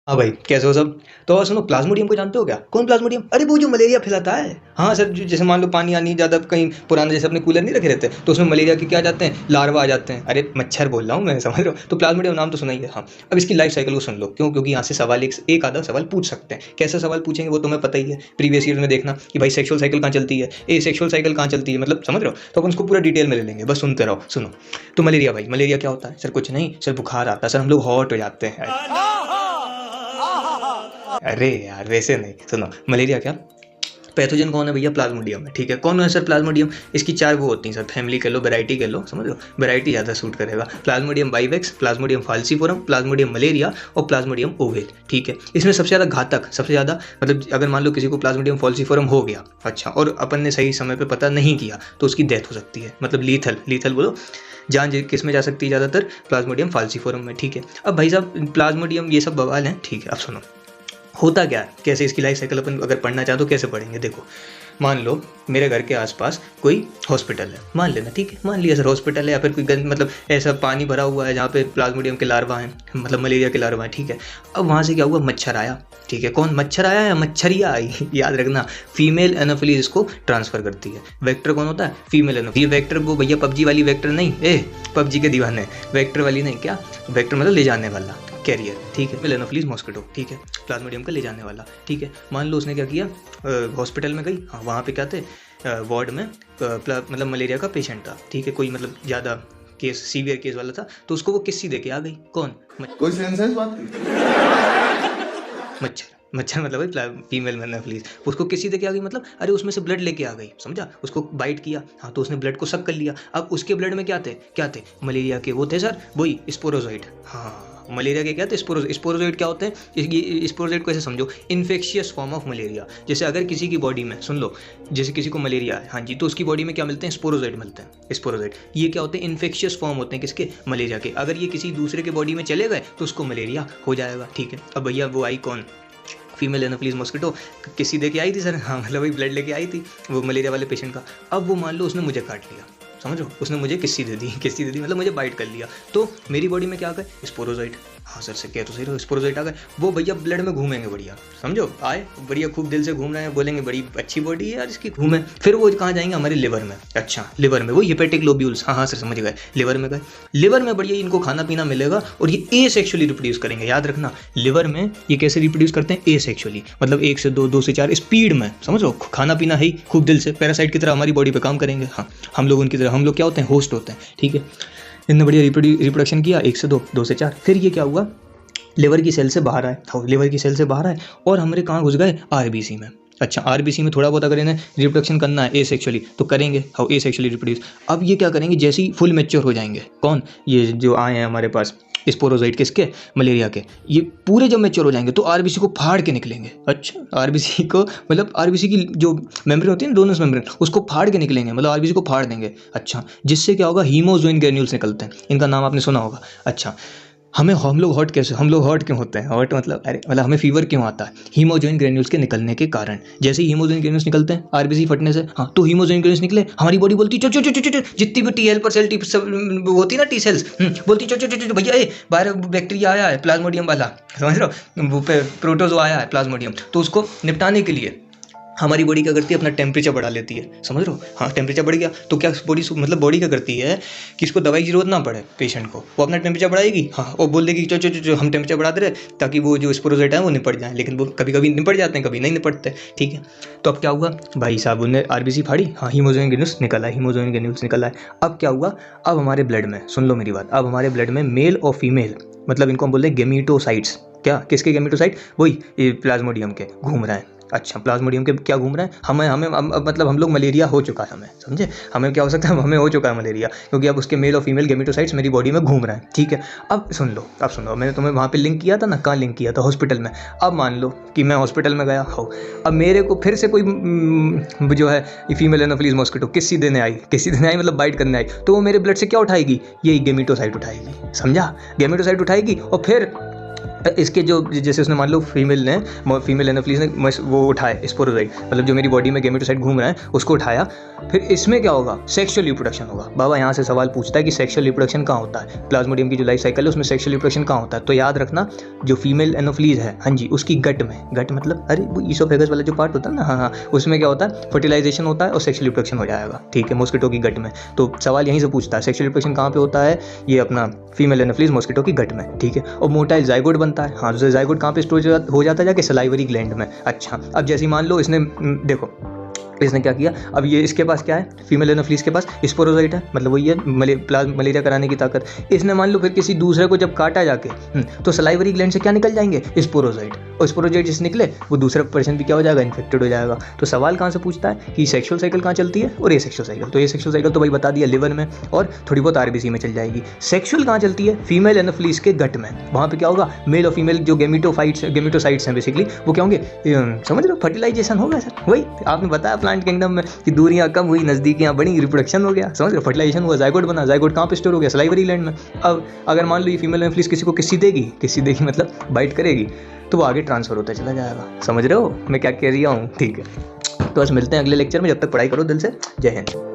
हाँ भाई, कैसे हो सब। तो और सुनो, प्लाज्मोडियम को जानते हो क्या? कौन प्लाज्मोडियम? अरे वो जो मलेरिया फैलाता है। हाँ सर, जैसे मान लो पानी आनी ज़्यादा कहीं पुराने, जैसे अपने कूलर नहीं रखे रहते, तो उसमें मलेरिया के क्या आ जाते हैं, लार्वा आ जाते हैं। अरे मच्छर बोल रहा हूँ मैं, समझ रहे हो? तो प्लाज्मोडियम नाम तो सुना ही है। हाँ, अब इसकी लाइफ साइकिल को सुन लो। क्यों? क्योंकि यहाँ से सवाल एक आधा सवाल पूछ सकते हैं। कैसा सवाल पूछेंगे वो तुम्हें पता ही है। प्रीवियस ईयर में देखना कि भाई सेक्शुअल साइकिल कहाँ चलती है, ए सेक्शुअल साइकिल कहाँ चलती है, मतलब समझ रहे हो? तो अपन उसको पूरा डिटेल में ले लेंगे, बस सुनते रहो। सुनो, तो मलेरिया भाई, मलेरिया क्या होता है सर? कुछ नहीं सर, बुखार आता है सर, हम लोग हॉट हो जाते हैं। अरे यार वैसे नहीं, सुनो, मलेरिया क्या पैथोजन कौन है भैया? प्लाज्मोडियम है। ठीक है, कौन है सर प्लाज्मोडियम? इसकी चार वो होती हैं सर, फैमिली कह लो, वैरायटी कह लो, समझ लो, वैरायटी ज़्यादा सूट करेगा। प्लाज्मोडियम बाइवेक्स, प्लाज्मोडियम फाल्सीफोरम, प्लाज्मोडियम मलेरिया और प्लाज्मोडियम ओवेल। ठीक है, इसमें सबसे ज़्यादा घातक, सबसे ज़्यादा मतलब अगर मान लो किसी को प्लाज्मोडियम फाल्सीफोरम हो गया, अच्छा, और अपन ने सही समय पर पता नहीं किया, तो उसकी डेथ हो सकती है। मतलब लीथल, लीथल बोलो, जान किस में जा सकती है ज़्यादातर? प्लाज्मोडियम फाल्सीफोरम में। ठीक है, अब भाई साहब प्लाज्मोडियम ये सब बवाल हैं। ठीक है, अब सुनो होता क्या है, कैसे इसकी लाइफ साइकिल अपन अगर पढ़ना चाहो तो कैसे पढ़ेंगे। देखो, मान लो मेरे घर के आसपास कोई हॉस्पिटल है, मान लेना, ठीक है, मान लिया सर हॉस्पिटल है, या फिर कोई गंद मतलब ऐसा पानी भरा हुआ है जहाँ पे प्लाज्मोडियम के लार्वा हैं, मतलब मलेरिया के लार्वा हैं। ठीक है, अब वहाँ से क्या हुआ, मच्छर आया। ठीक है, कौन मच्छर आया या मच्छरिया आई? याद रखना, फीमेल एनोफिलीज इसको ट्रांसफर करती है। वेक्टर कौन होता है? Female anopheles. ये वेक्टर वो भैया पबजी वाली वेक्टर नहीं, पबजी के दीवाने, वेक्टर वाली नहीं, क्या वेक्टर मतलब ले जाने वाला, कैरियर। ठीक है, एनोफिलीज मॉस्किटो। ठीक है, प्लाज्मोडियम का ले जाने वाला। ठीक है, मान लो उसने क्या किया, हॉस्पिटल में गई, हाँ वहाँ पे क्या थे, वार्ड में मतलब मलेरिया का पेशेंट था। ठीक है, कोई मतलब ज़्यादा केस, सीवियर केस वाला था, तो उसको वो किस्सी दे के आ गई। कौन? कोई सेंस है इस बात की? मच्छर। मच्छर मतलब भाई फीमेल एनोफिलीज, उसको किसी दे के आ गई, मतलब अरे उसमें से ब्लड लेके आ गई, समझा? उसको बाइट किया, हाँ, तो उसने ब्लड को सक कर लिया। अब उसके ब्लड में क्या थे मलेरिया के वो थे सर, वही स्पोरोजोइड। हाँ, मलेरिया के क्या थे? स्पोरोजोइड क्या होते हैं? ये स्पोरोजोइड को ऐसे समझो, इन्फेक्शियस फॉर्म ऑफ मलेरिया। जैसे अगर किसी की बॉडी में, सुन लो, जैसे किसी को मलेरिया है, हाँ जी, तो उसकी बॉडी में क्या मिलते हैं? स्पोरोजोइड मिलते हैं। स्पोरोजोइड ये क्या होते हैं? इन्फेक्शियस फॉर्म होते हैं किसके? मलेरिया के। अगर ये किसी दूसरे के बॉडी में चले गए तो उसको मलेरिया हो जाएगा। ठीक है, अब भैया वो आई कौन? फीमेल एनोफिलीज मॉस्किटो, किसी दे के आई थी सर, हाँ, मतलब वही ब्लड लेके आई थी वो मलेरिया वाले पेशेंट का। अब वो मान लो उसने मुझे काट लिया, समझो, उसने मुझे किस्सी दे दी मतलब मुझे बाइट कर लिया, तो मेरी बॉडी में क्या आ गए? स्पोरोजोइड। हाँ सर से कह तो सही रहो, स्पोरोजोइड आ गए। वो भैया ब्लड में घूमेंगे, बढ़िया समझो, आए बढ़िया खूब दिल से घूम रहे हैं, बोलेंगे बड़ी अच्छी बॉडी है यार इसकी, घूमे। फिर वो कहाँ जाएंगे? हमारे लिवर में। अच्छा, लिवर में, वो हेपेटिक लोब्यूल्स, हाँ सर समझ गए, लिवर में गए। लिवर में बढ़िया इनको खाना पीना मिलेगा और ये ए सेक्शुअली रिप्रोड्यूस करेंगे। याद रखना, लिवर में ये कैसे रिप्रोड्यूस करते हैं? ए सेक्शुअली, मतलब 1 से 2, 2 से 4 स्पीड में, समझो, खाना पीना है ही खूब दिल से, पैरासाइट की तरह हमारी बॉडी पे काम करेंगे। हाँ, हम लोग उनकी तरह, हम लोग क्या होते हैं? होस्ट होते हैं। ठीक है, इनने बढ़िया रिप्रोडक्शन किया, 1 से 2, 2 से 4, फिर ये क्या हुआ, लिवर की सेल से बाहर आए, लिवर की सेल से बाहर आए और हमारे कहाँ घुस गए? आरबीसी में। अच्छा, आरबीसी में थोड़ा बहुत अगर इन्हें रिप्रोडक्शन करना है ए सेक्शुअली तो करेंगे, हाउ ए सेक्शुअली रिप्रोड्यूस। अब ये क्या करेंगे, जैसे ही फुल मैच्योर हो जाएंगे, कौन? ये जो आए हैं हमारे पास स्पोरोजोइड, किसके? मलेरिया के। ये पूरे जब मैच्योर हो जाएंगे तो आरबीसी को फाड़ के निकलेंगे। अच्छा, आरबीसी को मतलब आरबीसी की जो मेम्ब्रेन होती है ना, डोनस मेम्ब्रेन, उसको फाड़ के निकलेंगे, मतलब आरबीसी को फाड़ देंगे। अच्छा, जिससे क्या होगा? हीमोजोइन ग्रेन्यूल्स निकलते हैं, इनका नाम आपने सुना होगा। अच्छा, हम लोग हॉट कैसे, हम लोग हॉट क्यों होते हैं? हॉट मतलब अरे मतलब हमें फीवर क्यों आता है? हीमोजोइन ग्रेन्यूल्स के निकलने के कारण। जैसे ही हीमोजोइन ग्रेन्यूल्स निकलते हैं आरबीसी फटने से, हाँ, तो हीमोजोइन ग्रेन्यूल्स निकले, हमारी बॉडी बोलती चो चो चो चो चो, जितनी भी टी हेल्पर सेल होती है ना, टी सेल्स, बोलती चो चो चो चो भैया, बाहर बैक्टीरिया आया है प्लाज्मोडियम वाला, समझ रहे हो, वो प्रोटोजो आया है प्लाज्मोडियम, तो उसको निपटाने के लिए हमारी बॉडी क्या करती है? अपना टेम्परेचर बढ़ा लेती है, समझ रहे हो। हाँ, टेम्परेचर बढ़ गया तो क्या बॉडी, मतलब बॉडी क्या करती है कि इसको दवाई की जरूरत ना पड़े पेशेंट को, वो अपना टेम्परेचर बढ़ाएगी, हाँ, और बोल देगी चो चो चो हम टेम्परेचर बढ़ा दे रहे ताकि वो जो स्पोरोजोइट है वो निपट जाए। लेकिन वो कभी कभी निपट जाते हैं, कभी नहीं निपटते। ठीक है, तो अब क्या हुआ भाई साहब, उन्हें आरबीसी फाड़ी, हाँ, हीमोजोइन ग्रेन्यूल्स निकला है, हीमोजोइन ग्रेन्यूल्स निकला है। अब क्या हुआ, अब हमारे ब्लड में, सुन लो मेरी बात, अब हमारे ब्लड में मेल और फीमेल, मतलब इनको हम बोलते हैं गेमीटोसाइट्स। क्या, किसके गेमीटोसाइट? वही प्लाज्मोडियम के घूम रहे हैं। अच्छा, प्लाज्मोडियम के क्या घूम रहे हैं? हमें मतलब हम लोग मलेरिया हो चुका है, हमें समझे, हमें क्या हो सकता है? हमें हो चुका है मलेरिया, क्योंकि अब उसके मेल और फीमेल गेमीटोसाइट्स मेरी बॉडी में घूम रहे हैं। ठीक है, अब सुन लो, अब सुनो, मैंने तुम्हें वहाँ पे लिंक किया था ना, कहाँ लिंक किया था? हॉस्पिटल में। अब मान लो कि मैं हॉस्पिटल में गया हो, अब मेरे को फिर से कोई जो है फीमेल एनोफिलीज मॉस्किटो किस्सी देने आई, मतलब बाइट करने आई, तो वो मेरे ब्लड से क्या उठाएगी? यही गेमीटोसाइट उठाएगी, समझा, गेमीटोसाइट उठाएगी और फिर इसके जो जैसे उसने मान लो फीमेल एनाफिलीज ने वो उठाए स्पोरोजोइट, मतलब जो मेरी बॉडी में गेमेटोसाइट घूम रहा है उसको उठाया, फिर इसमें क्या होगा, सेक्सुअल रिप्रोडक्शन होगा। बाबा यहाँ से सवाल पूछता है कि सेक्सुअल रिप्रोडक्शन कहाँ होता है, प्लाज्मोडियम की जो लाइफ साइकिल है उसमें सेक्सुअल रिप्रोडक्शन कहाँ होता है। तो याद रखना जो फीमेल एनाफिलीज है, हाँ जी, उसकी गट में, गट मतलब अरे वो ईसोफेगस वाला जो पार्ट होता है ना, हाँ, उसमें क्या होता है, फर्टिलाइजेशन होता है और सेक्सुअल रिप्रोडक्शन हो जाएगा, ठीक है, मॉस्किटो की गट में। तो सवाल यहीं से पूछता है सेक्सुअल रिप्रोडक्शन कहाँ पे होता है, ये अपना फीमेल एनाफिलीज मॉस्किटो की गट में, ठीक है। और मोटाइल जाइगोट बनता है, हाँ, तो जाइगोट कहाँ पे स्टोर हो जाता है, जाके सलाइवरी ग्लैंड में। अच्छा, अब जैसे मान लो इसने देखो इसने क्या किया, अब ये इसके पास क्या है, फीमेल एनाफिलीज के पास स्पोरोजोइट है, मतलब वही है मलेरिया कराने की ताकत। इसने मान लो फिर किसी दूसरे को जब काटा जाके तो सलाइवरी ग्लैंड से क्या निकल जाएंगे, स्पोरोजोइट, और स्पोरोजोइट जिस निकले वो दूसरा पर्सन भी क्या हो जाएगा, इन्फेक्टेड हो जाएगा। तो सवाल कहाँ से पूछता है कि सेक्सुअल साइकिल कहाँ चलती है, और ये सेक्सुअल साइकिल, तो ये सेक्सुअल साइकिल तो भाई बता दिया लिवर में और थोड़ी बहुत आरबीसी में चल जाएगी। सेक्सुअल कहाँ चलती है, फीमेल एनाफिलीज के गट में, वहाँ पे क्या होगा, मेल और फीमेल जो गेमेटोसाइट्स हैं बेसिकली वो क्या होंगे, समझ लो फर्टिलाइजेशन होगा सर। वही आपने बताया प्लांट किंगडम में कि दूरियां कम हुई, नजदीकियां बढ़ी, रिप्रोडक्शन हो गया, समझ लो, फर्टिलाइजेशन हुआ, जाइगोट बना, जाइगोट कहाँ पे स्टोर हो गया, सलाइवरी ग्लैंड में। अब अगर मान लो ये फीमेल एनाफिलीज किसी को किसी देगी मतलब बाइट करेगी, तो वो आगे ट्रांसफर होता चला जाएगा। समझ रहे हो मैं क्या कह रही हूँ, ठीक है। तो बस मिलते हैं अगले लेक्चर में, जब तक पढ़ाई करो दिल से। जय हिंद।